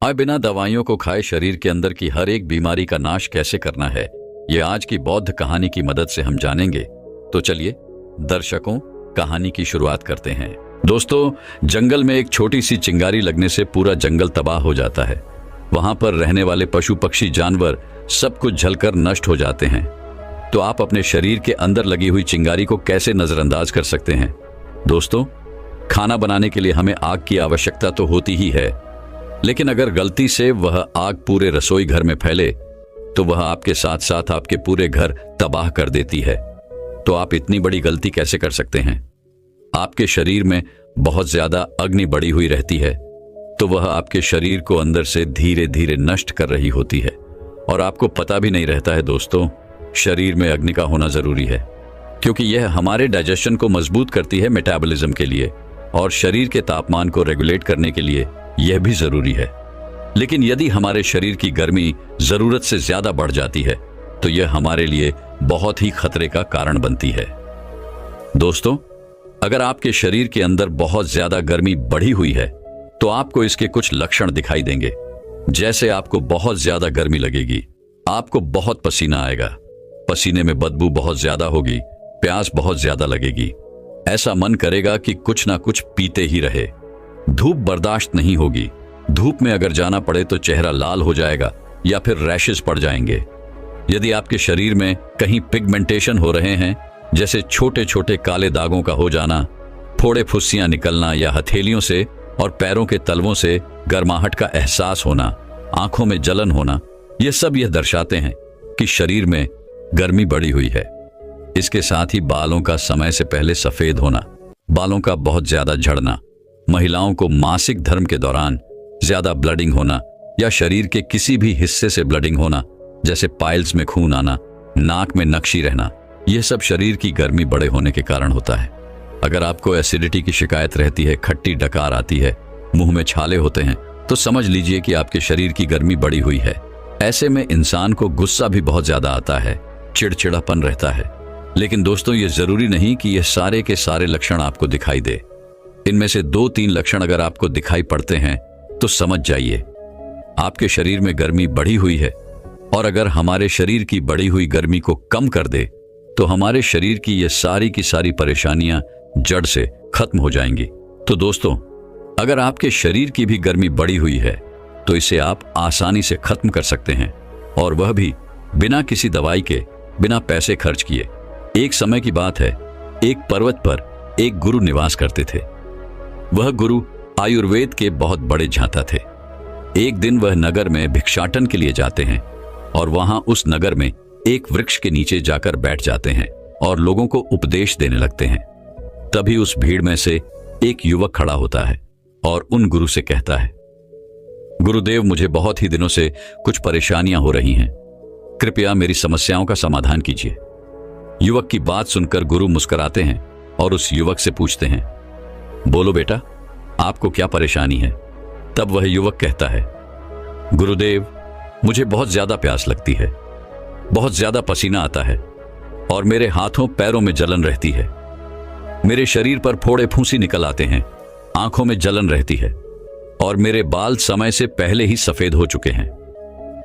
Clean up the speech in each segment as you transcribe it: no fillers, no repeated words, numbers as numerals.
बिना दवाइयों को खाए शरीर के अंदर की हर एक बीमारी का नाश कैसे करना है, ये आज की बौद्ध कहानी की मदद से हम जानेंगे। तो चलिए दर्शकों, कहानी की शुरुआत करते हैं। दोस्तों, जंगल में एक छोटी सी चिंगारी लगने से पूरा जंगल तबाह हो जाता है। वहां पर रहने वाले पशु पक्षी जानवर सब कुछ जलकर नष्ट हो जाते हैं। तो आप अपने शरीर के अंदर लगी हुई चिंगारी को कैसे नजरअंदाज कर सकते हैं? दोस्तों, खाना बनाने के लिए हमें आग की आवश्यकता तो होती ही है, लेकिन अगर गलती से वह आग पूरे रसोई घर में फैले तो वह आपके साथ साथ आपके पूरे घर तबाह कर देती है। तो आप इतनी बड़ी गलती कैसे कर सकते हैं? आपके शरीर में बहुत ज्यादा अग्नि बढ़ी हुई रहती है, तो वह आपके शरीर को अंदर से धीरे धीरे नष्ट कर रही होती है और आपको पता भी नहीं रहता है। दोस्तों, शरीर में अग्नि का होना जरूरी है क्योंकि यह हमारे डाइजेशन को मजबूत करती है मेटाबॉलिज्म के लिए, और शरीर के तापमान को रेगुलेट करने के लिए यह भी जरूरी है। लेकिन यदि हमारे शरीर की गर्मी जरूरत से ज्यादा बढ़ जाती है तो यह हमारे लिए बहुत ही खतरे का कारण बनती है। दोस्तों, अगर आपके शरीर के अंदर बहुत ज्यादा गर्मी बढ़ी हुई है तो आपको इसके कुछ लक्षण दिखाई देंगे। जैसे आपको बहुत ज्यादा गर्मी लगेगी, आपको बहुत पसीना आएगा, पसीने में बदबू बहुत ज्यादा होगी, प्यास बहुत ज्यादा लगेगी, ऐसा मन करेगा कि कुछ ना कुछ पीते ही रहे, धूप बर्दाश्त नहीं होगी, धूप में अगर जाना पड़े तो चेहरा लाल हो जाएगा या फिर रैशेस पड़ जाएंगे। यदि आपके शरीर में कहीं पिगमेंटेशन हो रहे हैं, जैसे छोटे छोटे काले दागों का हो जाना, फोड़े फुस्सियां निकलना या हथेलियों से और पैरों के तलवों से गर्माहट का एहसास होना, आंखों में जलन होना, ये सब यह दर्शाते हैं कि शरीर में गर्मी बढ़ी हुई है। इसके साथ ही बालों का समय से पहले सफेद होना, बालों का बहुत ज्यादा झड़ना, महिलाओं को मासिक धर्म के दौरान ज्यादा ब्लडिंग होना या शरीर के किसी भी हिस्से से ब्लडिंग होना, जैसे पाइल्स में खून आना, नाक में नक्शी रहना, यह सब शरीर की गर्मी बड़े होने के कारण होता है। अगर आपको एसिडिटी की शिकायत रहती है, खट्टी डकार आती है, मुंह में छाले होते हैं, तो समझ लीजिए कि आपके शरीर की गर्मी बढ़ी हुई है। ऐसे में इंसान को गुस्सा भी बहुत ज्यादा आता है, चिड़चिड़ापन रहता है। लेकिन दोस्तों, ये जरूरी नहीं कि ये सारे के सारे लक्षण आपको दिखाई दे। इनमें से 2-3 लक्षण अगर आपको दिखाई पड़ते हैं तो समझ जाइए आपके शरीर में गर्मी बढ़ी हुई है, और अगर हमारे शरीर की बढ़ी हुई गर्मी को कम कर दे तो हमारे शरीर की ये सारी की सारी परेशानियां जड़ से खत्म हो जाएंगी। तो दोस्तों, अगर आपके शरीर की भी गर्मी बढ़ी हुई है तो इसे आप आसानी से खत्म कर सकते हैं, और वह भी बिना किसी दवाई के, बिना पैसे खर्च किए। एक समय की बात है, एक पर्वत पर एक गुरु निवास करते थे। वह गुरु आयुर्वेद के बहुत बड़े झांता थे। एक दिन वह नगर में भिक्षाटन के लिए जाते हैं और वहां उस नगर में एक वृक्ष के नीचे जाकर बैठ जाते हैं और लोगों को उपदेश देने लगते हैं। तभी उस भीड़ में से एक युवक खड़ा होता है और उन गुरु से कहता है, गुरुदेव, मुझे बहुत ही दिनों से कुछ परेशानियां हो रही हैं, कृपया मेरी समस्याओं का समाधान कीजिए। युवक की बात सुनकर गुरु मुस्कुराते हैं और उस युवक से पूछते हैं, बोलो बेटा, आपको क्या परेशानी है? तब वह युवक कहता है, गुरुदेव, मुझे बहुत ज्यादा प्यास लगती है, बहुत ज्यादा पसीना आता है और मेरे हाथों पैरों में जलन रहती है। मेरे शरीर पर फोड़े फूंसी निकल आते हैं, आंखों में जलन रहती है और मेरे बाल समय से पहले ही सफेद हो चुके हैं।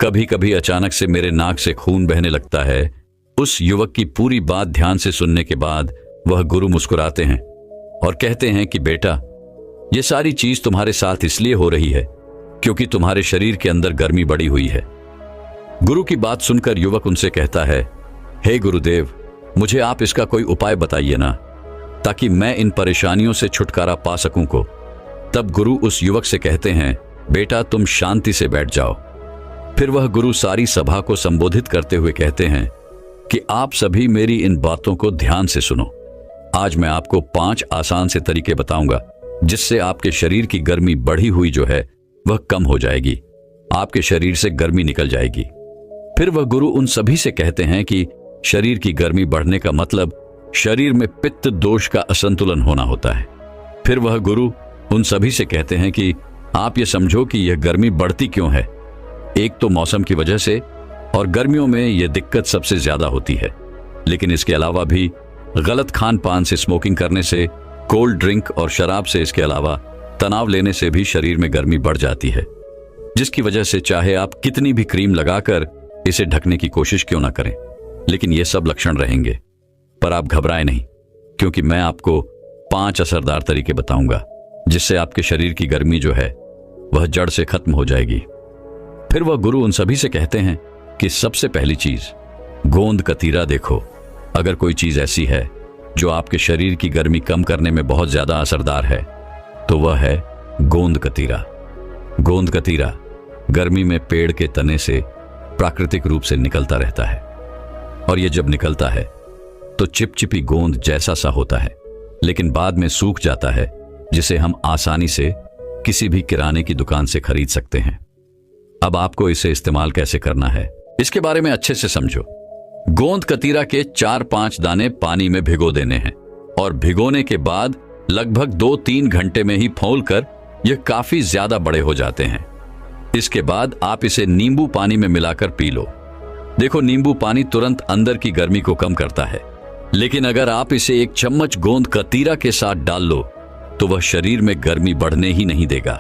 कभी कभी अचानक से मेरे नाक से खून बहने लगता है। उस युवक की पूरी बात ध्यान से सुनने के बाद वह गुरु मुस्कुराते हैं और कहते हैं कि बेटा, ये सारी चीज तुम्हारे साथ इसलिए हो रही है क्योंकि तुम्हारे शरीर के अंदर गर्मी बढ़ी हुई है। गुरु की बात सुनकर युवक उनसे कहता है, हे गुरुदेव, मुझे आप इसका कोई उपाय बताइए ना, ताकि मैं इन परेशानियों से छुटकारा पा सकूं को। तब गुरु उस युवक से कहते हैं, बेटा, तुम शांति से बैठ जाओ। फिर वह गुरु सारी सभा को संबोधित करते हुए कहते हैं कि आप सभी मेरी इन बातों को ध्यान से सुनो। आज मैं आपको 5 आसान से तरीके बताऊंगा जिससे आपके शरीर की गर्मी बढ़ी हुई जो है वह कम हो जाएगी, आपके शरीर से गर्मी निकल जाएगी। फिर वह गुरु उन सभी से कहते हैं कि शरीर की गर्मी बढ़ने का मतलब शरीर में पित्त दोष का असंतुलन होना होता है। फिर वह गुरु उन सभी से कहते हैं कि आप ये समझो कि यह गर्मी बढ़ती क्यों है। एक तो मौसम की वजह से, और गर्मियों में यह दिक्कत सबसे ज्यादा होती है, लेकिन इसके अलावा भी गलत खान पान से, स्मोकिंग करने से, कोल्ड ड्रिंक और शराब से, इसके अलावा तनाव लेने से भी शरीर में गर्मी बढ़ जाती है। जिसकी वजह से चाहे आप कितनी भी क्रीम लगाकर इसे ढकने की कोशिश क्यों ना करें, लेकिन ये सब लक्षण रहेंगे। पर आप घबराएं नहीं, क्योंकि मैं आपको 5 असरदार तरीके बताऊंगा जिससे आपके शरीर की गर्मी जो है वह जड़ से खत्म हो जाएगी। फिर वह गुरु उन सभी से कहते हैं कि सबसे पहली चीज गोंद कतीरा देखो। अगर कोई चीज ऐसी है जो आपके शरीर की गर्मी कम करने में बहुत ज्यादा असरदार है तो वह है गोंद कतीरा। गोंद कतीरा गर्मी में पेड़ के तने से प्राकृतिक रूप से निकलता रहता है और यह जब निकलता है तो चिपचिपी गोंद जैसा सा होता है, लेकिन बाद में सूख जाता है, जिसे हम आसानी से किसी भी किराने की दुकान से खरीद सकते हैं। अब आपको इसे इस्तेमाल कैसे करना है इसके बारे में अच्छे से समझो। गोंद कतीरा के 4-5 दाने पानी में भिगो देने हैं और भिगोने के बाद लगभग 2-3 घंटे में ही फौलकर यह काफी ज्यादा बड़े हो जाते हैं। इसके बाद आप इसे नींबू पानी में मिलाकर पी लो। देखो, नींबू पानी तुरंत अंदर की गर्मी को कम करता है, लेकिन अगर आप इसे 1 चम्मच गोंद कतीरा के साथ डाल लो तो वह शरीर में गर्मी बढ़ने ही नहीं देगा।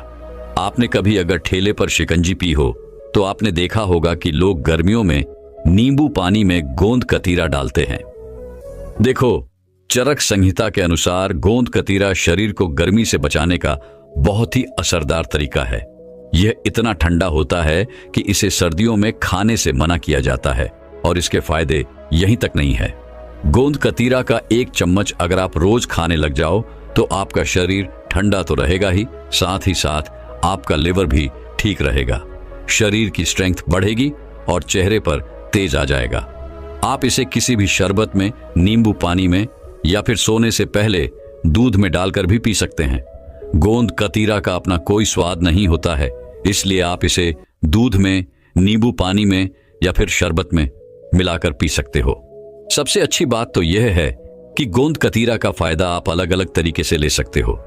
आपने कभी अगर ठेले पर शिकंजी पी हो तो आपने देखा होगा कि लोग गर्मियों में नींबू पानी में गोंद कतीरा डालते हैं। देखो, चरक संहिता के अनुसार गोंद कतीरा शरीर को गर्मी से बचाने का बहुत ही असरदार तरीका है। यह इतना ठंडा होता है कि इसे सर्दियों में खाने से मना किया जाता है और इसके फायदे यहीं तक नहीं है। गोंद कतीरा का 1 चम्मच अगर आप रोज खाने लग जाओ तो आपका शरीर ठंडा तो रहेगा ही, साथ ही साथ आपका लिवर भी ठीक रहेगा, शरीर की स्ट्रेंथ बढ़ेगी और चेहरे पर तेज आ जाएगा। आप इसे किसी भी शरबत में, नींबू पानी में या फिर सोने से पहले दूध में डालकर भी पी सकते हैं। गोंद कतीरा का अपना कोई स्वाद नहीं होता है, इसलिए आप इसे दूध में, नींबू पानी में या फिर शरबत में मिलाकर पी सकते हो। सबसे अच्छी बात तो यह है कि गोंद कतीरा का फायदा आप अलग अलग तरीके से ले सकते हो।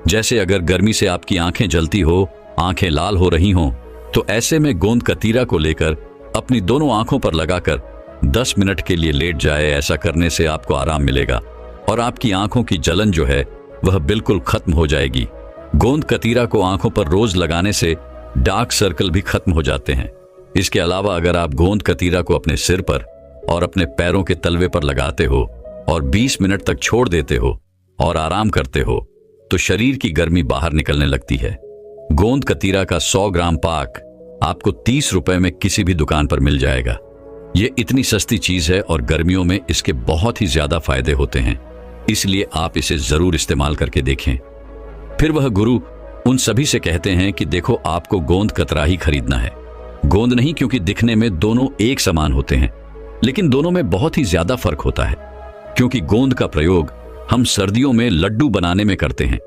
जैसे अगर गर्मी से आपकी आंखें जलती हो, आंखें लाल हो रही हों, तो ऐसे में गोंद कतीरा को लेकर अपनी दोनों आंखों पर लगाकर 10 मिनट के लिए लेट जाए। ऐसा करने से आपको आराम मिलेगा और आपकी आंखों की जलन जो है वह बिल्कुल खत्म हो जाएगी। गोंद कतीरा को आंखों पर रोज लगाने से डार्क सर्कल भी खत्म हो जाते हैं। इसके अलावा अगर आप गोंद कतीरा को अपने सिर पर और अपने पैरों के तलवे पर लगाते हो और 20 मिनट तक छोड़ देते हो और आराम करते हो तो शरीर की गर्मी बाहर निकलने लगती है। गोंद कतीरा का 100 ग्राम पाक आपको 30 रुपए में किसी भी दुकान पर मिल जाएगा। यह इतनी सस्ती चीज है और गर्मियों में इसके बहुत ही ज्यादा फायदे होते हैं, इसलिए आप इसे जरूर इस्तेमाल करके देखें। फिर वह गुरु उन सभी से कहते हैं कि देखो, आपको गोंद कतरा ही खरीदना है। गोंद नहीं, क्योंकि दिखने में दोनों एक समान होते हैं, लेकिन दोनों में बहुत ही ज्यादा फर्क होता है। क्योंकि गोंद का प्रयोग हम सर्दियों में लड्डू बनाने में करते हैं,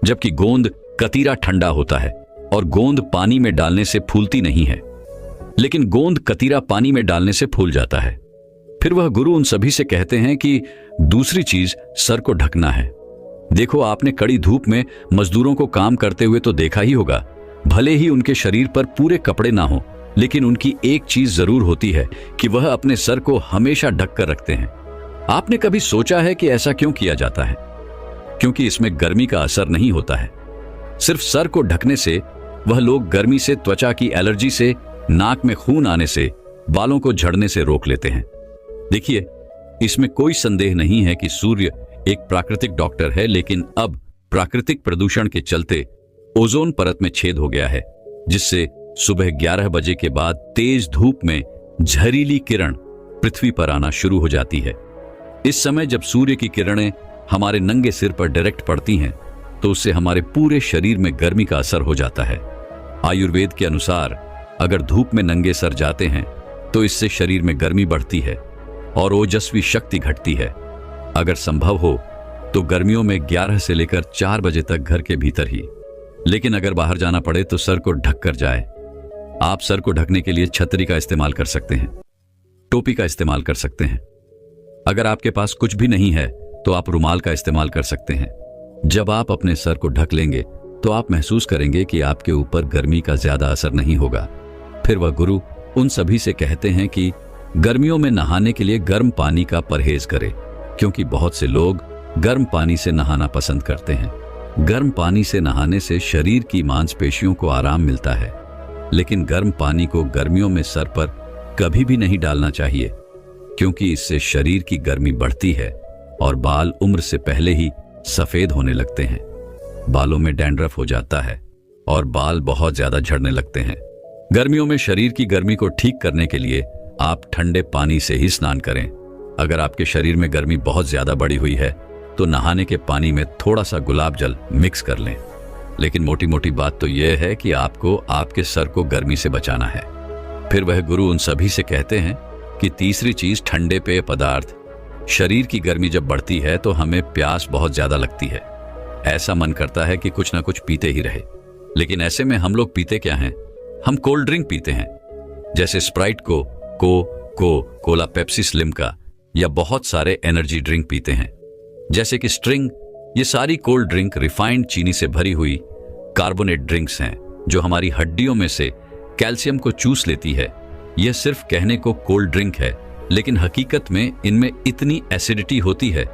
जबकि गोंद कतीरा ठंडा होता है और गोंद पानी में डालने से फूलती नहीं है, लेकिन गोंद कतीरा पानी में डालने से फूल जाता है। फिर वह गुरु उन सभी से कहते हैं कि दूसरी चीज सर को ढकना है। देखो, आपने कड़ी धूप में मजदूरों को काम करते हुए तो देखा ही होगा। भले ही उनके शरीर पर पूरे कपड़े ना हो, लेकिन उनकी एक चीज जरूर होती है कि वह अपने सर को हमेशा ढक कर रखते हैं। आपने कभी सोचा है कि ऐसा क्यों किया जाता है? क्योंकि इसमें गर्मी का असर नहीं होता है। सिर्फ सर को ढकने से वह लोग गर्मी से, त्वचा की एलर्जी से, नाक में खून आने से, बालों को झड़ने से रोक लेते हैं। देखिए, इसमें कोई संदेह नहीं है कि सूर्य एक प्राकृतिक डॉक्टर है, लेकिन अब प्राकृतिक प्रदूषण के चलते ओजोन परत में छेद हो गया है, जिससे सुबह 11 बजे के बाद तेज धूप में जहरीली किरण पृथ्वी पर आना शुरू हो जाती है। इस समय जब सूर्य की किरणें हमारे नंगे सिर पर डायरेक्ट पड़ती हैं तो उससे हमारे पूरे शरीर में गर्मी का असर हो जाता है। आयुर्वेद के अनुसार अगर धूप में नंगे सर जाते हैं तो इससे शरीर में गर्मी बढ़ती है और ओजस्वी शक्ति घटती है। अगर संभव हो तो गर्मियों में 11 से लेकर 4 बजे तक घर के भीतर ही, लेकिन अगर बाहर जाना पड़े तो सर को ढक कर जाए। आप सर को ढकने के लिए छतरी का इस्तेमाल कर सकते हैं, टोपी का इस्तेमाल कर सकते हैं। अगर आपके पास कुछ भी नहीं है तो आप रुमाल का इस्तेमाल कर सकते हैं। जब आप अपने सर को ढक लेंगे तो आप महसूस करेंगे कि आपके ऊपर गर्मी का ज्यादा असर नहीं होगा। फिर वह गुरु उन सभी से कहते हैं कि गर्मियों में नहाने के लिए गर्म पानी का परहेज करें, क्योंकि बहुत से लोग गर्म पानी से नहाना पसंद करते हैं। गर्म पानी से नहाने से शरीर की मांसपेशियों को आराम मिलता है लेकिन गर्म पानी को गर्मियों में सर पर कभी भी नहीं डालना चाहिए, क्योंकि इससे शरीर की गर्मी बढ़ती है और बाल उम्र से पहले ही सफेद होने लगते हैं। बालों में डैंड्रफ हो जाता है और बाल बहुत ज्यादा झड़ने लगते हैं। गर्मियों में शरीर की गर्मी को ठीक करने के लिए आप ठंडे पानी से ही स्नान करें। अगर आपके शरीर में गर्मी बहुत ज्यादा बढ़ी हुई है तो नहाने के पानी में थोड़ा सा गुलाब जल मिक्स कर लें। लेकिन मोटी मोटी बात तो यह है कि आपको आपके सर को गर्मी से बचाना है। फिर वह गुरु उन सभी से कहते हैं कि तीसरी चीज ठंडे पेय पदार्थ। शरीर की गर्मी जब बढ़ती है तो हमें प्यास बहुत ज्यादा लगती है। ऐसा मन करता है कि कुछ ना कुछ पीते ही रहे। लेकिन ऐसे में हम लोग पीते क्या हैं? हम कोल्ड ड्रिंक पीते हैं, जैसे स्प्राइट कोला, पेप्सी स्लिम का, या बहुत सारे एनर्जी ड्रिंक पीते हैं जैसे कि स्ट्रिंग। ये सारी कोल्ड ड्रिंक रिफाइंड चीनी से भरी हुई कार्बोनेट ड्रिंक्स हैं जो हमारी हड्डियों में से कैल्शियम को चूस लेती है। यह सिर्फ कहने को कोल्ड ड्रिंक है, लेकिन हकीकत में इनमें इतनी एसिडिटी होती है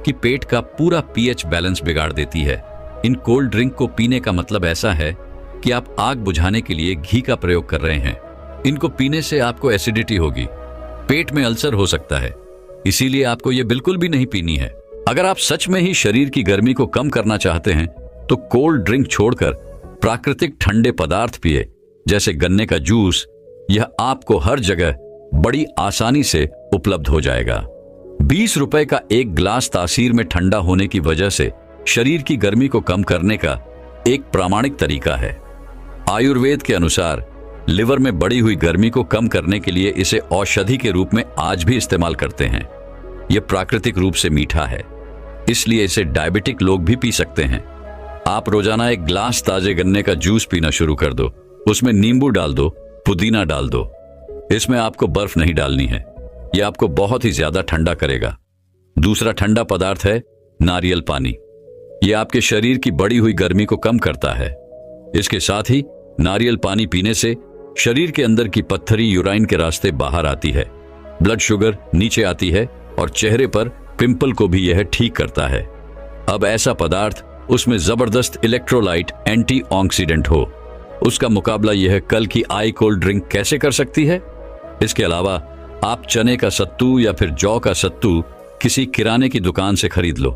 कि पेट का पूरा पीएच बैलेंस बिगाड़ देती है। इन कोल्ड ड्रिंक को पीने का मतलब ऐसा है कि आप आग बुझाने के लिए घी का प्रयोग कर रहे हैं। इनको पीने से आपको एसिडिटी होगी, पेट में अल्सर हो सकता है, इसीलिए आपको ये बिल्कुल भी नहीं पीनी है। अगर आप सच में ही शरीर की गर्मी को कम करना चाहते हैं तो कोल्ड ड्रिंक छोड़कर प्राकृतिक ठंडे पदार्थ पिए, जैसे गन्ने का जूस। यह आपको हर जगह बड़ी आसानी से उपलब्ध हो जाएगा। 20 रुपए का एक ग्लास तासीर में ठंडा होने की वजह से शरीर की गर्मी को कम करने का एक प्रामाणिक तरीका है। आयुर्वेद के अनुसार लिवर में बढ़ी हुई गर्मी को कम करने के लिए इसे औषधि के रूप में आज भी इस्तेमाल करते हैं। यह प्राकृतिक रूप से मीठा है, इसलिए इसे डायबिटिक लोग भी पी सकते हैं। आप रोजाना एक ग्लास ताजे गन्ने का जूस पीना शुरू कर दो। उसमें नींबू डाल दो, पुदीना डाल दो। इसमें आपको बर्फ नहीं डालनी है, यह आपको बहुत ही ज्यादा ठंडा करेगा। दूसरा ठंडा पदार्थ है नारियल पानी। यह आपके शरीर की बढ़ी हुई गर्मी को कम करता है। इसके साथ ही नारियल पानी पीने से शरीर के अंदर की पत्थरी यूराइन के रास्ते बाहर आती है, ब्लड शुगर नीचे आती है और चेहरे पर पिंपल को भी यह ठीक करता है। अब ऐसा पदार्थ उसमें जबरदस्त इलेक्ट्रोलाइट एंटीऑक्सीडेंट हो, उसका मुकाबला यह कल की आई कोल्ड ड्रिंक कैसे कर सकती है? इसके अलावा आप चने का सत्तू या फिर जौ का सत्तू किसी किराने की दुकान से खरीद लो।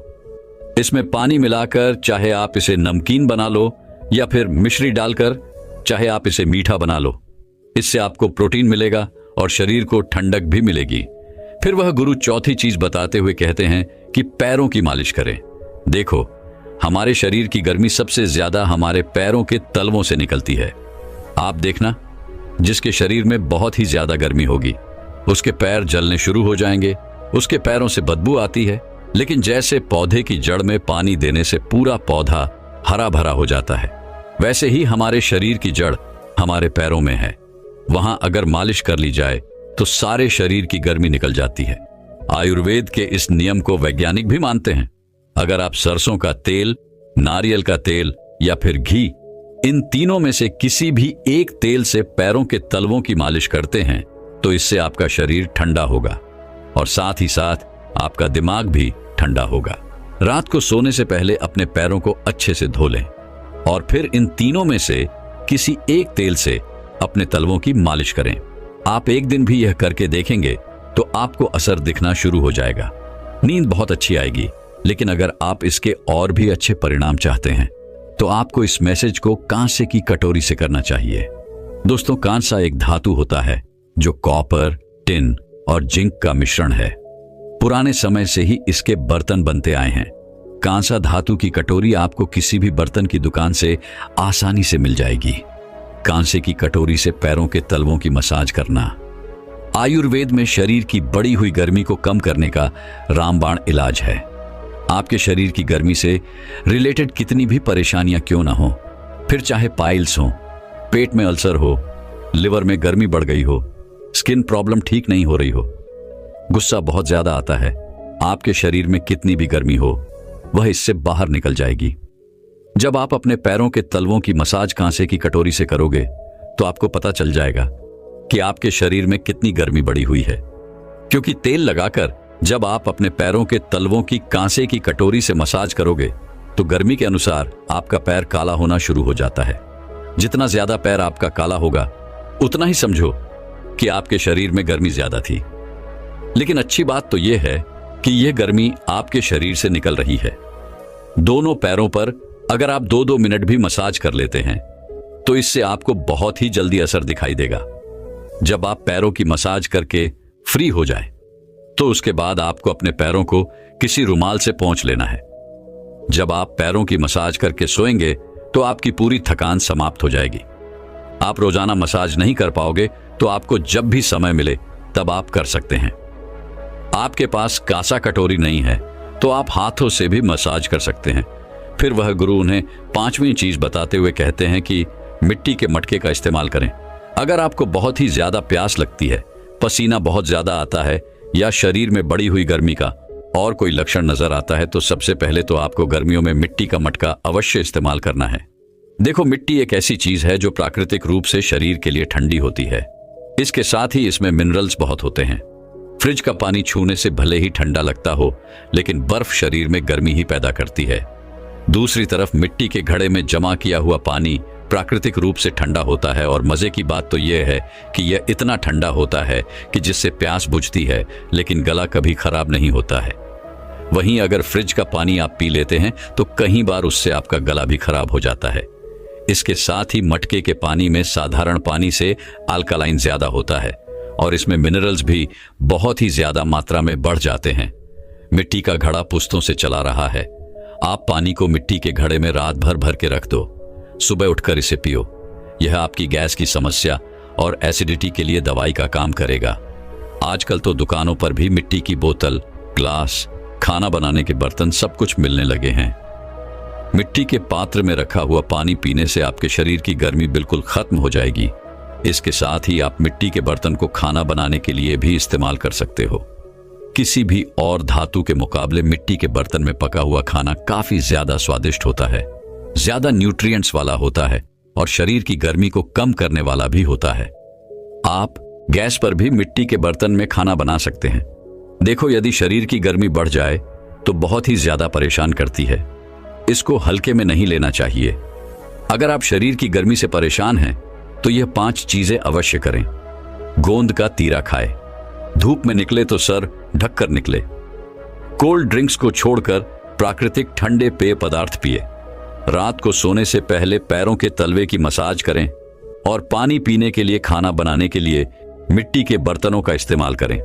इसमें पानी मिलाकर चाहे आप इसे नमकीन बना लो या फिर मिश्री डालकर चाहे आप इसे मीठा बना लो। इससे आपको प्रोटीन मिलेगा और शरीर को ठंडक भी मिलेगी। फिर वह गुरु चौथी चीज बताते हुए कहते हैं कि पैरों की मालिश करें। देखो, हमारे शरीर की गर्मी सबसे ज्यादा हमारे पैरों के तलवों से निकलती है। आप देखना, जिसके शरीर में बहुत ही ज्यादा गर्मी होगी उसके पैर जलने शुरू हो जाएंगे, उसके पैरों से बदबू आती है। लेकिन जैसे पौधे की जड़ में पानी देने से पूरा पौधा हरा भरा हो जाता है, वैसे ही हमारे शरीर की जड़ हमारे पैरों में है। वहां अगर मालिश कर ली जाए तो सारे शरीर की गर्मी निकल जाती है। आयुर्वेद के इस नियम को वैज्ञानिक भी मानते हैं। अगर आप सरसों का तेल, नारियल का तेल या फिर घी, इन तीनों में से किसी भी एक तेल से पैरों के तलवों की मालिश करते हैं तो इससे आपका शरीर ठंडा होगा और साथ ही साथ आपका दिमाग भी ठंडा होगा। रात को सोने से पहले अपने पैरों को अच्छे से धो लें और फिर इन तीनों में से किसी एक तेल से अपने तलवों की मालिश करें। आप एक दिन भी यह करके देखेंगे तो आपको असर दिखना शुरू हो जाएगा। नींद बहुत अच्छी आएगी। लेकिन अगर आप इसके और भी अच्छे परिणाम चाहते हैं तो आपको इस मैसेज को कांसे की कटोरी से करना चाहिए। दोस्तों, कांसा एक धातु होता है जो कॉपर, टिन और जिंक का मिश्रण है। पुराने समय से ही इसके बर्तन बनते आए हैं। कांसा धातु की कटोरी आपको किसी भी बर्तन की दुकान से आसानी से मिल जाएगी। कांसे की कटोरी से पैरों के तलवों की मसाज करना आयुर्वेद में शरीर की बढ़ी हुई गर्मी को कम करने का रामबाण इलाज है। आपके शरीर की गर्मी से रिलेटेड कितनी भी परेशानियां क्यों ना हो, फिर चाहे पाइल्स हो, पेट में अल्सर हो, लिवर में गर्मी बढ़ गई हो, स्किन प्रॉब्लम ठीक नहीं हो रही हो, गुस्सा बहुत ज्यादा आता है, आपके शरीर में कितनी भी गर्मी हो वह इससे बाहर निकल जाएगी। जब आप अपने पैरों के तलवों की मसाज कांसे की कटोरी से करोगे तो आपको पता चल जाएगा कि आपके शरीर में कितनी गर्मी बढ़ी हुई है, क्योंकि तेल लगाकर जब आप अपने पैरों के तलवों की कांसे की कटोरी से मसाज करोगे तो गर्मी के अनुसार आपका पैर काला होना शुरू हो जाता है। जितना ज्यादा पैर आपका काला होगा उतना ही समझो कि आपके शरीर में गर्मी ज्यादा थी। लेकिन अच्छी बात तो यह है कि यह गर्मी आपके शरीर से निकल रही है। दोनों पैरों पर अगर आप 2-2 मिनट भी मसाज कर लेते हैं तो इससे आपको बहुत ही जल्दी असर दिखाई देगा। जब आप पैरों की मसाज करके फ्री हो जाए तो उसके बाद आपको अपने पैरों को किसी रुमाल से पोंछ लेना है। जब आप पैरों की मसाज करके सोएंगे तो आपकी पूरी थकान समाप्त हो जाएगी। आप रोजाना मसाज नहीं कर पाओगे तो आपको जब भी समय मिले तब आप कर सकते हैं। आपके पास कासा कटोरी नहीं है तो आप हाथों से भी मसाज कर सकते हैं। फिर वह गुरु उन्हें 5वीं चीज बताते हुए कहते हैं कि मिट्टी के मटके का इस्तेमाल करें। अगर आपको बहुत ही ज्यादा प्यास लगती है, पसीना बहुत ज्यादा आता है या शरीर में बढ़ी हुई गर्मी का और कोई लक्षण नजर आता है तो सबसे पहले तो आपको गर्मियों में मिट्टी का मटका अवश्य इस्तेमाल करना है। देखो, मिट्टी एक ऐसी चीज है जो प्राकृतिक रूप से शरीर के लिए ठंडी होती है। इसके साथ ही इसमें मिनरल्स बहुत होते हैं। फ्रिज का पानी छूने से भले ही ठंडा लगता हो, लेकिन बर्फ शरीर में गर्मी ही पैदा करती है। दूसरी तरफ मिट्टी के घड़े में जमा किया हुआ पानी प्राकृतिक रूप से ठंडा होता है और मजे की बात तो यह है कि यह इतना ठंडा होता है कि जिससे प्यास बुझती है लेकिन गला कभी खराब नहीं होता है। वहीं अगर फ्रिज का पानी आप पी लेते हैं तो कई बार उससे आपका गला भी खराब हो जाता है। इसके साथ ही मटके के पानी में साधारण पानी से अल्कलाइन ज्यादा होता है और इसमें मिनरल्स भी बहुत ही ज्यादा मात्रा में बढ़ जाते हैं। मिट्टी का घड़ा पुश्तों से चला रहा है। आप पानी को मिट्टी के घड़े में रात भर भर के रख दो, सुबह उठकर इसे पियो। यह आपकी गैस की समस्या और एसिडिटी के लिए दवाई का काम करेगा। आजकल तो दुकानों पर भी मिट्टी की बोतल, ग्लास, खाना बनाने के बर्तन सब कुछ मिलने लगे हैं। मिट्टी के पात्र में रखा हुआ पानी पीने से आपके शरीर की गर्मी बिल्कुल खत्म हो जाएगी। इसके साथ ही आप मिट्टी के बर्तन को खाना बनाने के लिए भी इस्तेमाल कर सकते हो। किसी भी और धातु के मुकाबले मिट्टी के बर्तन में पका हुआ खाना काफी ज्यादा स्वादिष्ट होता है, ज्यादा न्यूट्रिएंट्स वाला होता है और शरीर की गर्मी को कम करने वाला भी होता है। आप गैस पर भी मिट्टी के बर्तन में खाना बना सकते हैं। देखो, यदि शरीर की गर्मी बढ़ जाए तो बहुत ही ज्यादा परेशान करती है। इसको हल्के में नहीं लेना चाहिए। अगर आप शरीर की गर्मी से परेशान हैं तो यह 5 चीजें अवश्य करें। गोंद का तीरा खाए। धूप में निकले तो सर ढककर निकले। कोल्ड ड्रिंक्स को छोड़कर प्राकृतिक ठंडे पेय पदार्थ पिए। रात को सोने से पहले पैरों के तलवे की मसाज करें और पानी पीने के लिए, खाना बनाने के लिए मिट्टी के बर्तनों का इस्तेमाल करें।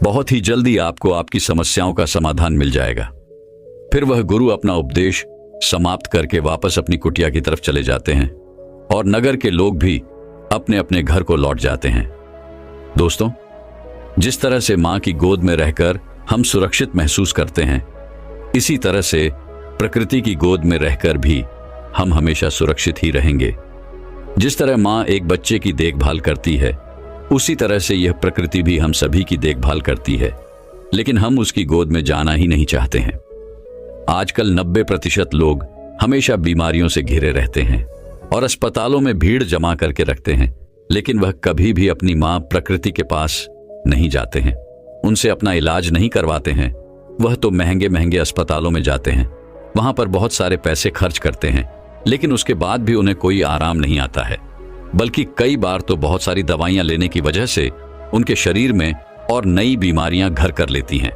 बहुत ही जल्दी आपको आपकी समस्याओं का समाधान मिल जाएगा। फिर वह गुरु अपना उपदेश समाप्त करके वापस अपनी कुटिया की तरफ चले जाते हैं और नगर के लोग भी अपने अपने घर को लौट जाते हैं। दोस्तों, जिस तरह से मां की गोद में रहकर हम सुरक्षित महसूस करते हैं, इसी तरह से प्रकृति की गोद में रहकर भी हम हमेशा सुरक्षित ही रहेंगे। जिस तरह मां एक बच्चे की देखभाल करती है, उसी तरह से यह प्रकृति भी हम सभी की देखभाल करती है, लेकिन हम उसकी गोद में जाना ही नहीं चाहते हैं। आजकल 90% लोग हमेशा बीमारियों से घिरे रहते हैं और अस्पतालों में भीड़ जमा करके रखते हैं, लेकिन वह कभी भी अपनी मां प्रकृति के पास नहीं जाते हैं, उनसे अपना इलाज नहीं करवाते हैं। वह तो महंगे महंगे अस्पतालों में जाते हैं, वहां पर बहुत सारे पैसे खर्च करते हैं, लेकिन उसके बाद भी उन्हें कोई आराम नहीं आता है, बल्कि कई बार तो बहुत सारी दवाइयां लेने की वजह से उनके शरीर में और नई बीमारियां घर कर लेती हैं।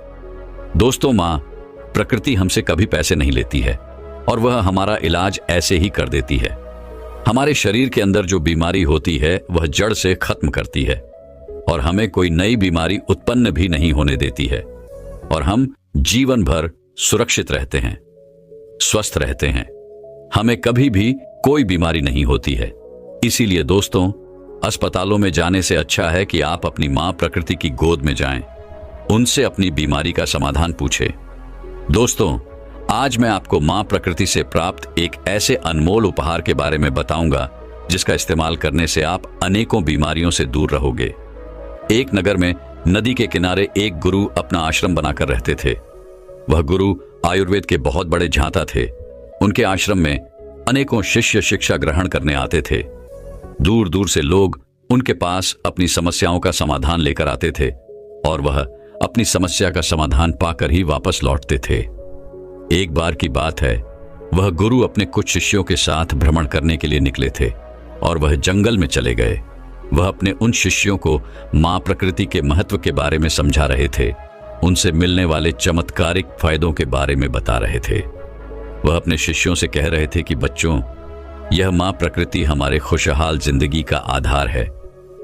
दोस्तों, मां प्रकृति हमसे कभी पैसे नहीं लेती है और वह हमारा इलाज ऐसे ही कर देती है। हमारे शरीर के अंदर जो बीमारी होती है वह जड़ से खत्म करती है और हमें कोई नई बीमारी उत्पन्न भी नहीं होने देती है और हम जीवन भर सुरक्षित रहते हैं, स्वस्थ रहते हैं। हमें कभी भी कोई बीमारी नहीं होती है। इसीलिए दोस्तों, अस्पतालों में जाने से अच्छा है कि आप अपनी मां प्रकृति की गोद में जाएं, उनसे अपनी बीमारी का समाधान पूछें। दोस्तों, आज मैं आपको मां प्रकृति से प्राप्त एक ऐसे अनमोल उपहार के बारे में बताऊंगा जिसका इस्तेमाल करने से आप अनेकों बीमारियों से दूर रहोगे। एक नगर में नदी के किनारे एक गुरु अपना आश्रम बनाकर रहते थे। वह गुरु आयुर्वेद के बहुत बड़े झांता थे। उनके आश्रम में अनेकों शिष्य शिक्षा ग्रहण करने आते थे। दूर दूर से लोग उनके पास अपनी समस्याओं का समाधान लेकर आते थे और वह अपनी समस्या का समाधान पाकर ही वापस लौटते थे। एक बार की बात है, वह गुरु अपने कुछ शिष्यों के साथ भ्रमण करने के लिए निकले थे और वह जंगल में चले गए। वह अपने उन शिष्यों को मां प्रकृति के महत्व के बारे में समझा रहे थे, उनसे मिलने वाले चमत्कारिक फायदों के बारे में बता रहे थे। वह अपने शिष्यों से कह रहे थे कि बच्चों, यह मां प्रकृति हमारे खुशहाल जिंदगी का आधार है,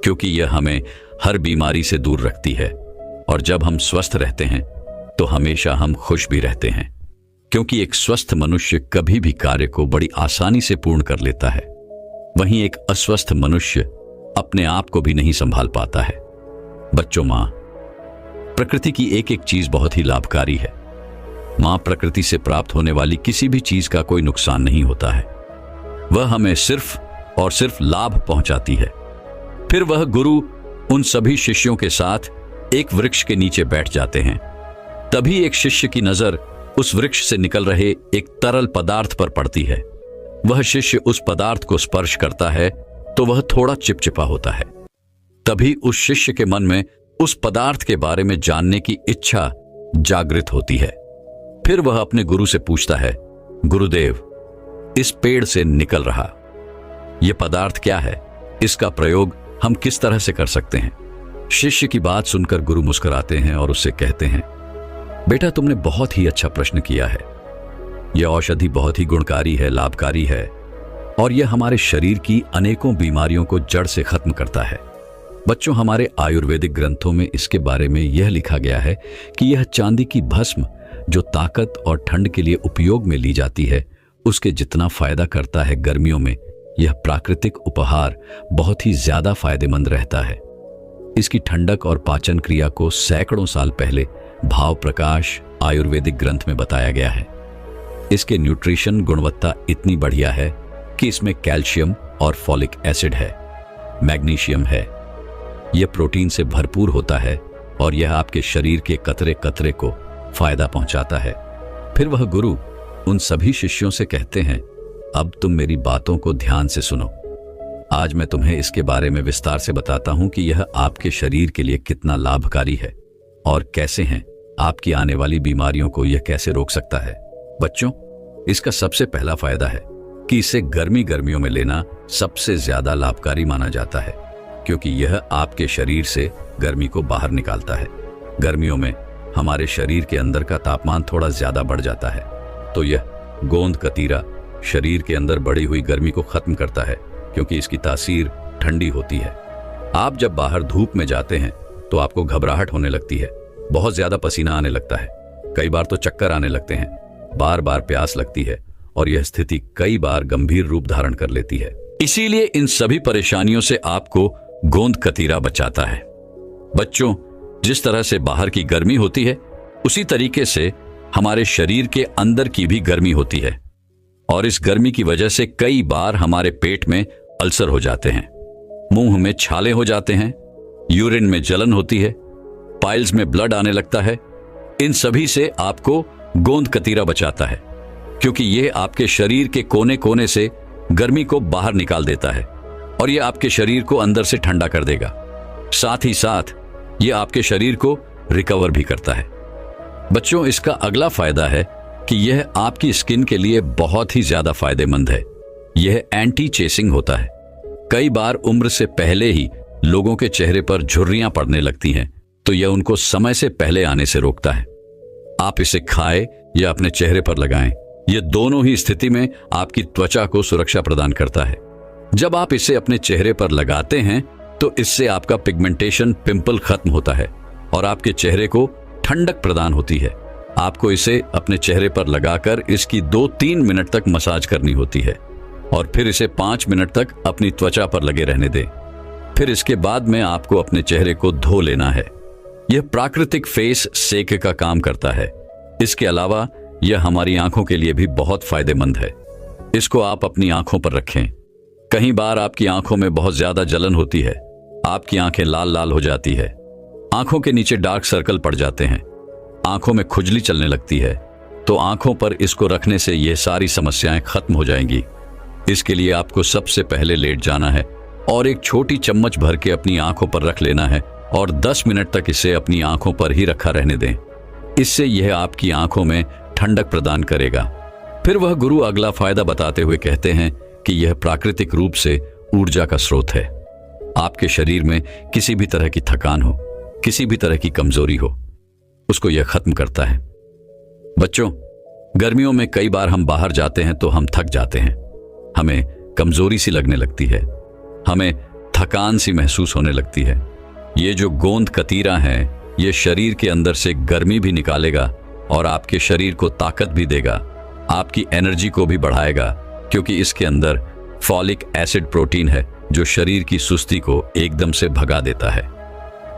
क्योंकि यह हमें हर बीमारी से दूर रखती है। और जब हम स्वस्थ रहते हैं तो हमेशा हम खुश भी रहते हैं, क्योंकि एक स्वस्थ मनुष्य कभी भी कार्य को बड़ी आसानी से पूर्ण कर लेता है। वहीं एक अस्वस्थ मनुष्य अपने आप को भी नहीं संभाल पाता है। बच्चों, मां प्रकृति की एक एक चीज बहुत ही लाभकारी है। मां प्रकृति से प्राप्त होने वाली किसी भी चीज का कोई नुकसान नहीं होता है। वह हमें सिर्फ और सिर्फ लाभ पहुंचाती है। फिर वह गुरु उन सभी शिष्यों के साथ एक वृक्ष के नीचे बैठ जाते हैं। तभी एक शिष्य की नजर उस वृक्ष से निकल रहे एक तरल पदार्थ पर पड़ती है। वह शिष्य उस पदार्थ को स्पर्श करता है तो वह थोड़ा चिपचिपा होता है। तभी उस शिष्य के मन में उस पदार्थ के बारे में जानने की इच्छा जागृत होती है। फिर वह अपने गुरु से पूछता है, गुरुदेव, इस पेड़ से निकल रहा यह पदार्थ क्या है? इसका प्रयोग हम किस तरह से कर सकते हैं? शिष्य की बात सुनकर गुरु मुस्कुराते हैं और उससे कहते हैं, बेटा, तुमने बहुत ही अच्छा प्रश्न किया है। यह औषधि बहुत ही गुणकारी है, लाभकारी है, और यह हमारे शरीर की अनेकों बीमारियों को जड़ से खत्म करता है। बच्चों, हमारे आयुर्वेदिक ग्रंथों में इसके बारे में यह लिखा गया है कि यह चांदी की भस्म जो ताकत और ठंड के लिए उपयोग में ली जाती है, उसके जितना फायदा करता है, गर्मियों में यह प्राकृतिक उपहार बहुत ही ज्यादा फायदेमंद रहता है। इसकी ठंडक और पाचन क्रिया को सैकड़ों साल पहले भाव प्रकाश आयुर्वेदिक ग्रंथ में बताया गया है। इसके न्यूट्रिशन गुणवत्ता इतनी बढ़िया है कि इसमें कैल्शियम और फॉलिक एसिड है, मैग्नीशियम है। यह प्रोटीन से भरपूर होता है और यह आपके शरीर के कतरे कतरे को फायदा पहुंचाता है। फिर वह गुरु उन सभी शिष्यों से कहते हैं, अब तुम मेरी बातों को ध्यान से सुनो। आज मैं तुम्हें इसके बारे में विस्तार से बताता हूं कि यह आपके शरीर के लिए कितना लाभकारी है और कैसे हैं आपकी आने वाली बीमारियों को यह कैसे रोक सकता है। बच्चों, इसका सबसे पहला फायदा है कि इसे गर्मियों में लेना सबसे ज्यादा लाभकारी माना जाता है, क्योंकि यह आपके शरीर से गर्मी को बाहर निकालता है। गर्मियों में हमारे शरीर के अंदर का तापमान थोड़ा ज्यादा बढ़ जाता है, तो यह गोंद कतीरा शरीर के अंदर बढ़ी हुई गर्मी को खत्म करता है, क्योंकि इसकी तासीर ठंडी होती है। आप जब बाहर धूप में जाते हैं तो आपको घबराहट होने लगती है, बहुत ज्यादा पसीना आने लगता है, कई बार तो चक्कर आने लगते हैं, बार बार प्यास लगती है और यह स्थिति कई बार गंभीर रूप धारण कर लेती है। इसीलिए इन सभी परेशानियों से आपको गोंद कतीरा बचाता है। बच्चों, जिस तरह से बाहर की गर्मी होती है, उसी तरीके से हमारे शरीर के अंदर की भी गर्मी होती है, और इस गर्मी की वजह से कई बार हमारे पेट में अल्सर हो जाते हैं, मुंह में छाले हो जाते हैं, यूरिन में जलन होती है, पाइल्स में ब्लड आने लगता है। इन सभी से आपको गोंद कतीरा बचाता है, क्योंकि यह आपके शरीर के कोने कोने से गर्मी को बाहर निकाल देता है और यह आपके शरीर को अंदर से ठंडा कर देगा। साथ ही साथ यह आपके शरीर को रिकवर भी करता है। बच्चों, इसका अगला फायदा है कि यह आपकी स्किन के लिए बहुत ही ज्यादा फायदेमंद है। यह एंटी चेसिंग होता है। कई बार उम्र से पहले ही लोगों के चेहरे पर झुर्रियां पड़ने लगती हैं, तो यह उनको समय से पहले आने से रोकता है। आप इसे खाएं या अपने चेहरे पर लगाएं, यह दोनों ही स्थिति में आपकी त्वचा को सुरक्षा प्रदान करता है। जब आप इसे अपने चेहरे पर लगाते हैं तो इससे आपका पिगमेंटेशन, पिंपल खत्म होता है और आपके चेहरे को ठंडक प्रदान होती है। आपको इसे अपने चेहरे पर लगाकर इसकी 2-3 मिनट तक मसाज करनी होती है और फिर इसे 5 मिनट तक अपनी त्वचा पर लगे रहने दें। फिर इसके बाद में आपको अपने चेहरे को धो लेना है। यह प्राकृतिक फेस सेक का काम करता है। इसके अलावा यह हमारी आंखों के लिए भी बहुत फायदेमंद है। इसको आप अपनी आंखों पर रखें। कई बार आपकी आंखों में बहुत ज्यादा जलन होती है, आपकी आंखें लाल लाल हो जाती है, आंखों के नीचे डार्क सर्कल पड़ जाते हैं, आंखों में खुजली चलने लगती है, तो आंखों पर इसको रखने से यह सारी समस्याएं खत्म हो जाएंगी। इसके लिए आपको सबसे पहले लेट जाना है और एक छोटी चम्मच भर के अपनी आंखों पर रख लेना है और 10 मिनट तक इसे अपनी आंखों पर ही रखा रहने दें। इससे यह आपकी आंखों में ठंडक प्रदान करेगा। फिर वह गुरु अगला फायदा बताते हुए कहते हैं कि यह प्राकृतिक रूप से ऊर्जा का स्रोत है। आपके शरीर में किसी भी तरह की थकान हो, किसी भी तरह की कमजोरी हो, उसको यह खत्म करता है। बच्चों, गर्मियों में कई बार हम बाहर जाते हैं तो हम थक जाते हैं, हमें कमजोरी सी लगने लगती है, हमें थकान सी महसूस होने लगती है। ये जो गोंद कतीरा है, ये शरीर के अंदर से गर्मी भी निकालेगा और आपके शरीर को ताकत भी देगा, आपकी एनर्जी को भी बढ़ाएगा, क्योंकि इसके अंदर फॉलिक एसिड प्रोटीन है जो शरीर की सुस्ती को एकदम से भगा देता है।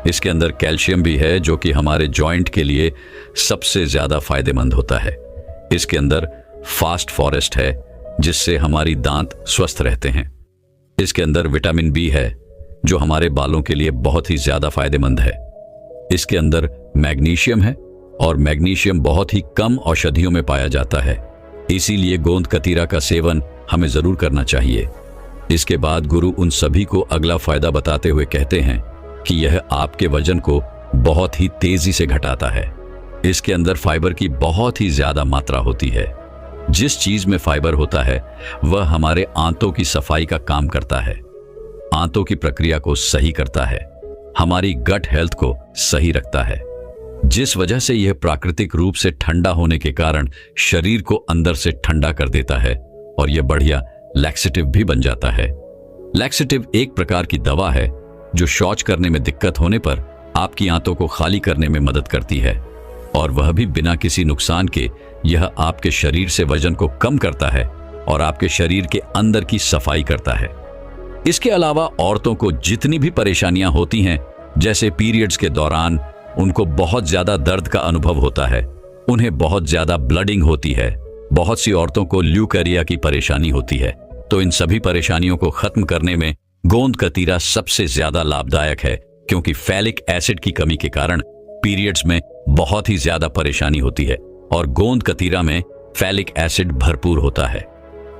इसके अंदर कैल्शियम भी है जो कि हमारे जॉइंट के लिए सबसे ज्यादा फायदेमंद होता है। इसके अंदर फास्ट फॉरेस्ट है जिससे हमारी दांत स्वस्थ रहते हैं। इसके अंदर विटामिन बी है जो हमारे बालों के लिए बहुत ही ज्यादा फायदेमंद है। इसके अंदर मैग्नीशियम है और मैग्नीशियम बहुत ही कम औषधियों में पाया जाता है, इसीलिए गोंद कतीरा का सेवन हमें जरूर करना चाहिए। इसके बाद गुरु उन सभी को अगला फायदा बताते हुए कहते हैं कि यह आपके वजन को बहुत ही तेजी से घटाता है। इसके अंदर फाइबर की बहुत ही ज्यादा मात्रा होती है। जिस चीज में फाइबर होता है वह हमारे आंतों की सफाई का काम करता है, आंतों की प्रक्रिया को सही करता है, हमारी गट हेल्थ को सही रखता है, जिस वजह से यह प्राकृतिक रूप से ठंडा होने के कारण शरीर को अंदर से ठंडा कर देता है और यह बढ़िया लैक्सेटिव भी बन जाता है। लैक्सेटिव एक प्रकार की दवा है जो शौच करने में दिक्कत होने पर आपकी आंतों को खाली करने में मदद करती है, और वह भी बिना किसी नुकसान के। यह आपके शरीर से वजन को कम करता है और आपके शरीर के अंदर की सफाई करता है। इसके अलावा औरतों को जितनी भी परेशानियां होती हैं, जैसे पीरियड्स के दौरान उनको बहुत ज्यादा दर्द का अनुभव होता है, उन्हें बहुत ज्यादा ब्लडिंग होती है, बहुत सी औरतों को ल्यूकेरिया की परेशानी होती है, तो इन सभी परेशानियों को खत्म करने में गोंद कतीरा सबसे ज्यादा लाभदायक है, क्योंकि फैलिक एसिड की कमी के कारण पीरियड्स में बहुत ही ज्यादा परेशानी होती है और गोंद कतीरा में फैलिक एसिड भरपूर होता है।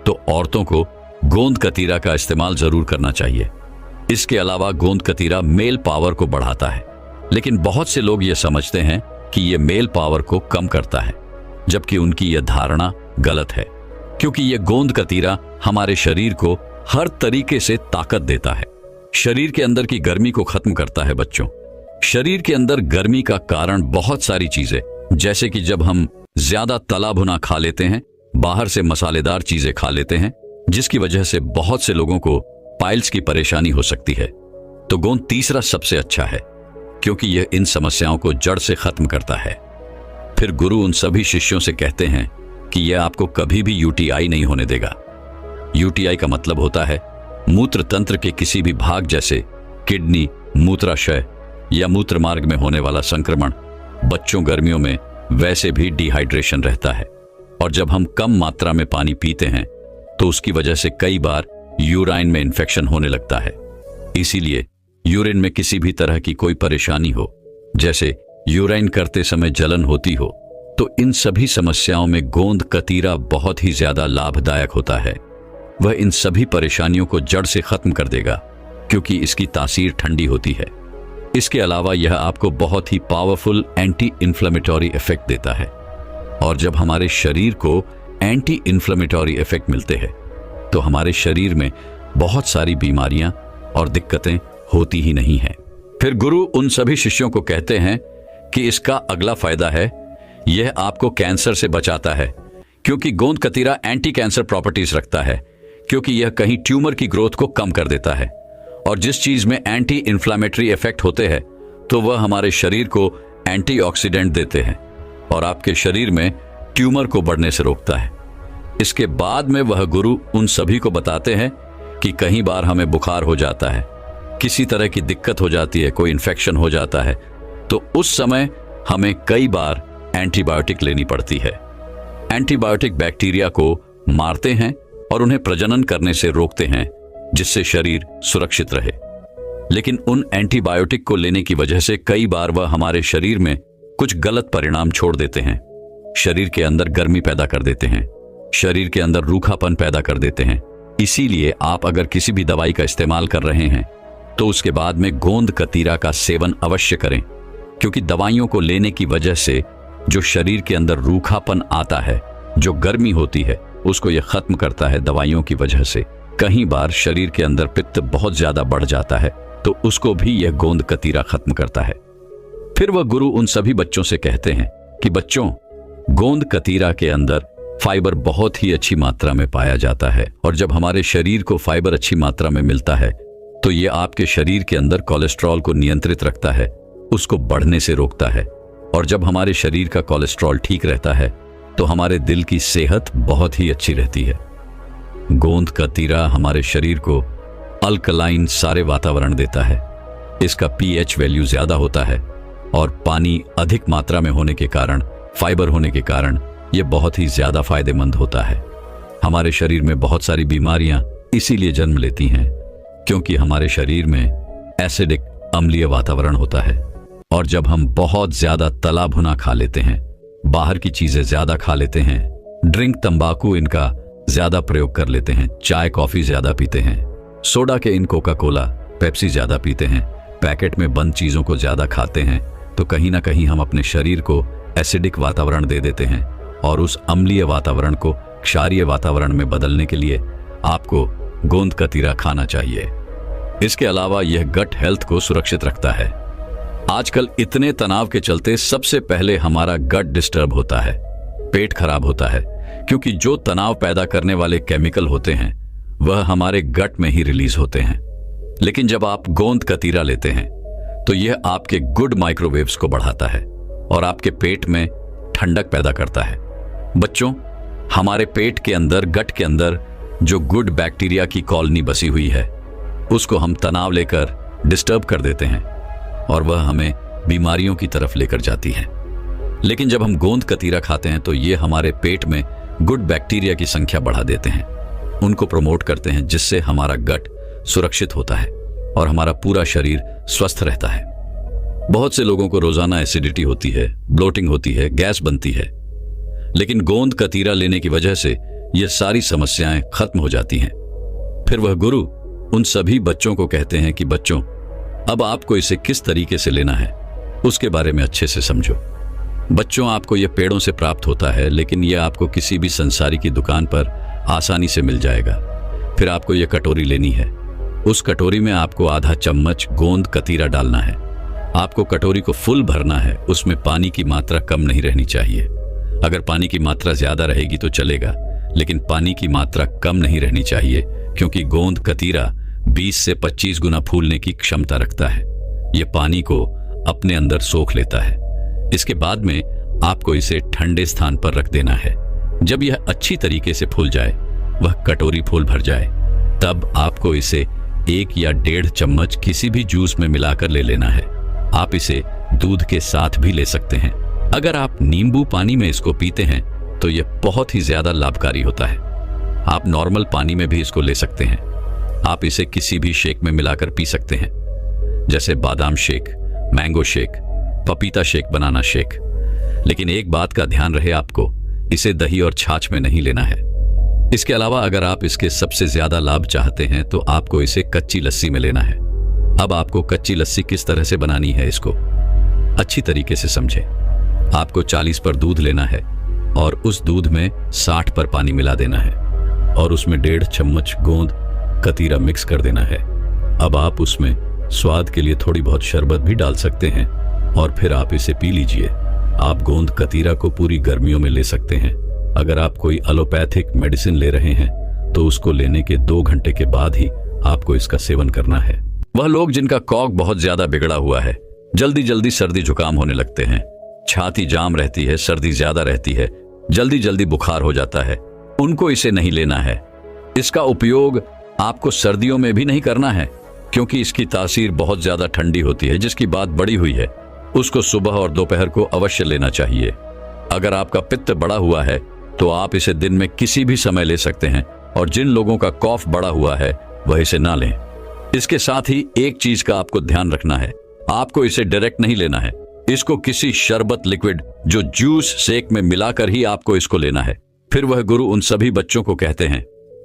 तो औरतों को गोंद कतीरा का इस्तेमाल जरूर करना चाहिए। इसके अलावा गोंद कतीरा मेल पावर को बढ़ाता है, लेकिन बहुत से लोग ये समझते हैं कि ये मेल पावर को कम करता है, जबकि उनकी यह धारणा गलत है, क्योंकि यह गोंद कतीरा हमारे शरीर को हर तरीके से ताकत देता है, शरीर के अंदर की गर्मी को खत्म करता है। बच्चों, शरीर के अंदर गर्मी का कारण बहुत सारी चीजें, जैसे कि जब हम ज्यादा तला भुना खा लेते हैं, बाहर से मसालेदार चीजें खा लेते हैं, जिसकी वजह से बहुत से लोगों को पाइल्स की परेशानी हो सकती है। तो गोंद तीसरा सबसे अच्छा है, क्योंकि यह इन समस्याओं को जड़ से खत्म करता है। फिर गुरु उन सभी शिष्यों से कहते हैं कि यह आपको कभी भी यूटीआई नहीं होने देगा। यूटीआई का मतलब होता है मूत्र तंत्र के किसी भी भाग, जैसे किडनी, मूत्राशय या मूत्र मार्ग में होने वाला संक्रमण। बच्चों, गर्मियों में वैसे भी डिहाइड्रेशन रहता है, और जब हम कम मात्रा में पानी पीते हैं तो उसकी वजह से कई बार यूराइन में इन्फेक्शन होने लगता है। इसीलिए यूरिन में किसी भी तरह की कोई परेशानी हो, जैसे यूराइन करते समय जलन होती हो, तो इन सभी समस्याओं में गोंद कतीरा बहुत ही ज्यादा लाभदायक होता है। वह इन सभी परेशानियों को जड़ से खत्म कर देगा, क्योंकि इसकी तासीर ठंडी होती है। इसके अलावा यह आपको बहुत ही पावरफुल एंटी इन्फ्लेमेटरी इफेक्ट देता है, और जब हमारे शरीर को एंटी इन्फ्लेमेटरी इफेक्ट मिलते हैं तो हमारे शरीर में बहुत सारी बीमारियां और दिक्कतें होती ही नहीं हैं। फिर गुरु उन सभी शिष्यों को कहते हैं कि इसका अगला फायदा है, यह आपको कैंसर से बचाता है, क्योंकि गोंद कतीरा एंटी कैंसर प्रॉपर्टीज रखता है, क्योंकि यह कहीं ट्यूमर की ग्रोथ को कम कर देता है, और जिस चीज में एंटी इन्फ्लेमेटरी इफेक्ट होते हैं तो वह हमारे शरीर को एंटीऑक्सीडेंट देते हैं और आपके शरीर में ट्यूमर को बढ़ने से रोकता है। इसके बाद में वह गुरु उन सभी को बताते हैं कि कई बार हमें बुखार हो जाता है, किसी तरह की दिक्कत हो जाती है, कोई इन्फेक्शन हो जाता है, तो उस समय हमें कई बार एंटीबायोटिक लेनी पड़ती है। एंटीबायोटिक बैक्टीरिया को मारते हैं और उन्हें प्रजनन करने से रोकते हैं, जिससे शरीर सुरक्षित रहे। लेकिन उन एंटीबायोटिक को लेने की वजह से कई बार वह हमारे शरीर में कुछ गलत परिणाम छोड़ देते हैं। शरीर के अंदर गर्मी पैदा कर देते हैं, शरीर के अंदर रूखापन पैदा कर देते हैं। इसीलिए आप अगर किसी भी दवाई का इस्तेमाल कर रहे हैं तो उसके बाद में गोंद कतीरा का सेवन अवश्य करें, क्योंकि दवाइयों को लेने की वजह से जो शरीर के अंदर रूखापन आता है जो गर्मी होती है उसको यह खत्म करता है दवाइयों की वजह से। कई बार शरीर के अंदर पित्त बहुत ज्यादा बढ़ जाता है तो उसको भी यह गोंद कतीरा खत्म करता है। फिर वह गुरु उन सभी बच्चों से कहते हैं कि बच्चों, गोंद कतीरा के अंदर फाइबर बहुत ही अच्छी मात्रा में पाया जाता है और जब हमारे शरीर को फाइबर अच्छी मात्रा में मिलता है तो ये आपके शरीर के अंदर कोलेस्ट्रॉल को नियंत्रित रखता है, उसको बढ़ने से रोकता है। और जब हमारे शरीर का कोलेस्ट्रॉल ठीक रहता है तो हमारे दिल की सेहत बहुत ही अच्छी रहती है। गोंद कतीरा हमारे शरीर को अल्कलाइन सारे वातावरण देता है। इसका पीएच वैल्यू ज्यादा होता है और पानी अधिक मात्रा में होने के कारण, फाइबर होने के कारण यह बहुत ही ज्यादा फायदेमंद होता है। हमारे शरीर में बहुत सारी बीमारियां इसीलिए जन्म लेती हैं क्योंकि हमारे शरीर में एसिडिक अम्लीय वातावरण होता है। और जब हम बहुत ज्यादा तला भुना खा लेते हैं, बाहर की चीजें ज्यादा खा लेते हैं, ड्रिंक तंबाकू इनका ज्यादा प्रयोग कर लेते हैं, चाय कॉफी ज्यादा पीते हैं, सोडा के इन कोका कोला पेप्सी ज्यादा पीते हैं, पैकेट में बंद चीजों को ज्यादा खाते हैं, तो कहीं ना कहीं हम अपने शरीर को एसिडिक वातावरण दे देते हैं। और उस अम्लीय वातावरण को क्षारीय वातावरण में बदलने के लिए आपको गोंद कतीरा खाना चाहिए। इसके अलावा यह गट हेल्थ को सुरक्षित रखता है। आजकल इतने तनाव के चलते सबसे पहले हमारा गट डिस्टर्ब होता है, पेट खराब होता है, क्योंकि जो तनाव पैदा करने वाले केमिकल होते हैं वह हमारे गट में ही रिलीज होते हैं। लेकिन जब आप गोंद कतीरा लेते हैं तो यह आपके गुड माइक्रोवेव्स को बढ़ाता है और आपके पेट में ठंडक पैदा करता है। बच्चों, हमारे पेट के अंदर, गट के अंदर जो गुड बैक्टीरिया की कॉलोनी बसी हुई है उसको हम तनाव लेकर डिस्टर्ब कर देते हैं और वह हमें बीमारियों की तरफ लेकर जाती है। लेकिन जब हम गोंद कतीरा खाते हैं तो ये हमारे पेट में गुड बैक्टीरिया की संख्या बढ़ा देते हैं, उनको प्रमोट करते हैं, जिससे हमारा गट सुरक्षित होता है और हमारा पूरा शरीर स्वस्थ रहता है। बहुत से लोगों को रोजाना एसिडिटी होती है, ब्लोटिंग होती है, गैस बनती है, लेकिन गोंद कतीरा लेने की वजह से ये सारी समस्याएं खत्म हो जाती हैं। फिर वह गुरु उन सभी बच्चों को कहते हैं कि बच्चों, अब आपको इसे किस तरीके से लेना है उसके बारे में अच्छे से समझो। बच्चों, आपको यह पेड़ों से प्राप्त होता है, लेकिन यह आपको किसी भी संसारी की दुकान पर आसानी से मिल जाएगा। फिर आपको यह कटोरी लेनी है। उस कटोरी में आपको आधा चम्मच गोंद कतीरा डालना है। आपको कटोरी को फुल भरना है, उसमें पानी की मात्रा कम नहीं रहनी चाहिए। अगर पानी की मात्रा ज्यादा रहेगी तो चलेगा, लेकिन पानी की मात्रा कम नहीं रहनी चाहिए, क्योंकि गोंद कतीरा 20 से 25 गुना फूलने की क्षमता रखता है। यह पानी को अपने अंदर सोख लेता है। इसके बाद में आपको इसे ठंडे स्थान पर रख देना है। जब यह अच्छी तरीके से फूल जाए, वह कटोरी फूल भर जाए, तब आपको इसे 1 या 1.5 चम्मच किसी भी जूस में मिलाकर ले लेना है। आप इसे दूध के साथ भी ले सकते हैं। अगर आप नींबू पानी में इसको पीते हैं तो यह बहुत ही ज्यादा लाभकारी होता है। आप नॉर्मल पानी में भी इसको ले सकते हैं। आप इसे किसी भी शेक में मिलाकर पी सकते हैं, जैसे बादाम शेक, मैंगो शेक, पपीता शेक, बनाना शेक। लेकिन एक बात का ध्यान रहे, आपको इसे दही और छाछ में नहीं लेना है। इसके अलावा अगर आप इसके सबसे ज्यादा लाभ चाहते हैं तो आपको इसे कच्ची लस्सी में लेना है। अब आपको कच्ची लस्सी किस तरह से बनानी है इसको अच्छी तरीके से समझें। आपको 40 पर दूध लेना है और उस दूध में 60 पर पानी मिला देना है और उसमें 1.5 चम्मच गोंद कतीरा मिक्स कर देना है। अब आप उसमें स्वाद के लिए थोड़ी बहुत शरबत भी डाल सकते हैं और फिर आप इसे पी लीजिए। आप गोंद कतीरा को पूरी गर्मियों में ले सकते हैं। अगर आप कोई एलोपैथिक मेडिसिन ले रहे हैं तो उसको लेने के 2 घंटे के बाद ही आपको इसका सेवन करना है। वह लोग जिनका कॉक बहुत ज्यादा बिगड़ा हुआ है, जल्दी जल्दी सर्दी जुकाम होने लगते हैं, छाती जाम रहती है, सर्दी ज्यादा रहती है, जल्दी जल्दी बुखार हो जाता है, उनको इसे नहीं लेना है। इसका उपयोग आपको सर्दियों में भी नहीं करना है, क्योंकि इसकी तासीर बहुत ज्यादा ठंडी होती है। जिसकी बात बड़ी हुई है उसको सुबह और दोपहर को अवश्य लेना चाहिए। अगर आपका पित्त बढ़ा हुआ है तो आप इसे दिन में किसी भी समय ले सकते हैं, और जिन लोगों का कॉफ बढ़ा हुआ है वह इसे ना लें। इसके साथ ही एक चीज का आपको ध्यान रखना है, आपको इसे डायरेक्ट नहीं लेना है। इसको किसी शरबत, लिक्विड, जो जूस शेक में मिलाकर ही आपको इसको लेना है। फिर वह गुरु उन सभी बच्चों को कहते हैं,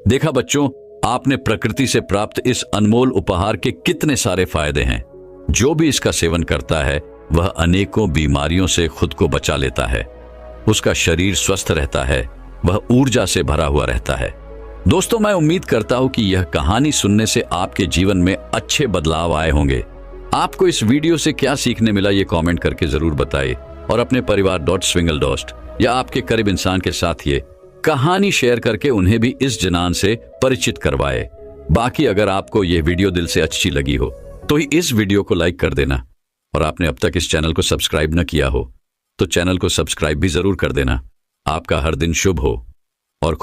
देखा बच्चों, आपने प्रकृति से प्राप्त इस अनमोल उपहार के कितने सारे फायदे हैं। जो भी इसका सेवन करता है वह अनेकों बीमारियों से खुद को बचा लेता है। उसका शरीर स्वस्थ रहता है, वह ऊर्जा से भरा हुआ रहता है। दोस्तों, मैं उम्मीद करता हूं कि यह कहानी सुनने से आपके जीवन में अच्छे बदलाव आए होंगे। आपको इस वीडियो से क्या सीखने मिला ये कमेंट करके जरूर बताएं और अपने परिवार @swingle या आपके करीब इंसान के साथ ये कहानी शेयर करके उन्हें भी इस जनान से परिचित करवाए। बाकी अगर आपको यह वीडियो दिल से अच्छी लगी हो तो ही इस वीडियो को लाइक कर देना, और आपने अब तक इस चैनल को सब्सक्राइब न किया हो तो चैनल को सब्सक्राइब भी जरूर कर देना। आपका हर दिन शुभ हो और